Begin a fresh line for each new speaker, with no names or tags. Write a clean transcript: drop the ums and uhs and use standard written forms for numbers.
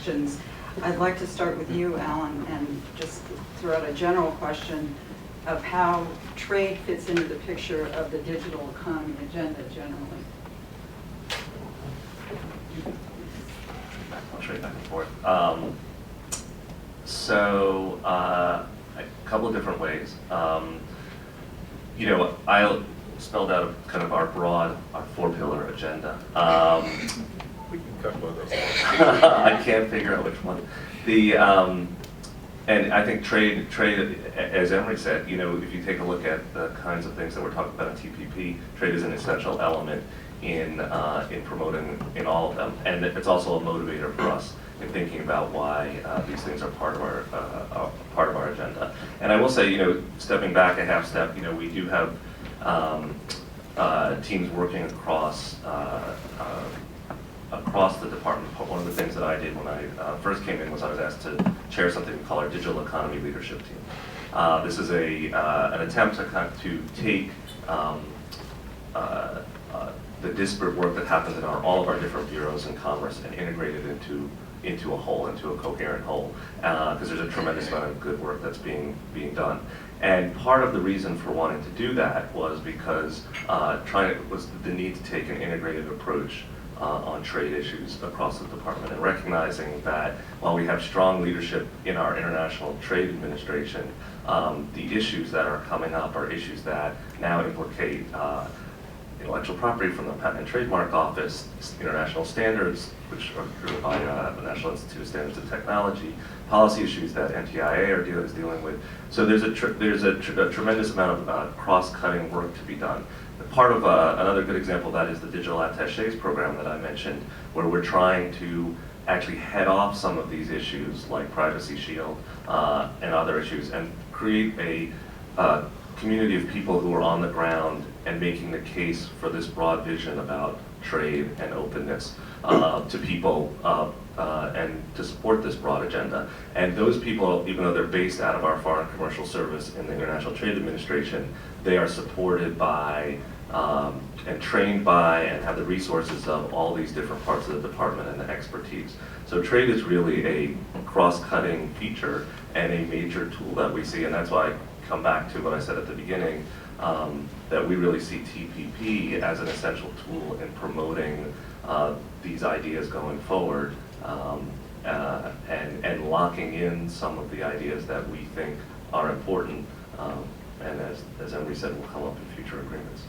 questions. I'd like to start with you, Alan, and just throw out a general question of how trade fits into the picture of the digital economy agenda generally.
I'll trade back and forth. A couple of different ways. You know, I spelled out kind of our broad, our four-pillar agenda.
We can cut one of those.
I can't figure out which one. And I think trade, as Emery said, you know, if you take a look at the kinds of things that we're talking about in TPP, trade is an essential element in promoting in all of them, and it's also a motivator for us in thinking about why these things are part of our agenda. And I will say, you know, stepping back a half step, you know, we do have teams working across the department. One of the things that I did when I first came in was I was asked to chair something we call our Digital Economy Leadership Team. This is an attempt to take the disparate work that happens in all of our different bureaus in commerce and integrate it into a whole, into a coherent whole, because there's a tremendous amount of good work that's being done. And part of the reason for wanting to do that was because was the need to take an integrated approach on trade issues across the department, and recognizing that while we have strong leadership in our International Trade Administration, the issues that are coming up are issues that now implicate intellectual property from the Patent and Trademark Office, international standards, which are driven by the National Institute of Standards and Technology, policy issues that NTIA is dealing with. So there's a tremendous amount of cross-cutting work to be done. Part of another good example of that is the Digital Attaches program that I mentioned, where we're trying to actually head off some of these issues like Privacy Shield and other issues, and create a community of people who are on the ground and making the case for this broad vision about trade and openness to people and to support this broad agenda. And those people, even though they're based out of our Foreign Commercial Service in the International Trade Administration, they are supported by and trained by and have the resources of all these different parts of the department and the expertise. So trade is really a cross-cutting feature and a major tool that we see, and that's why I come back to what I said at the beginning, that we really see TPP as an essential tool in promoting these ideas going forward, and locking in some of the ideas that we think are important, and as Emery said, will come up in future agreements.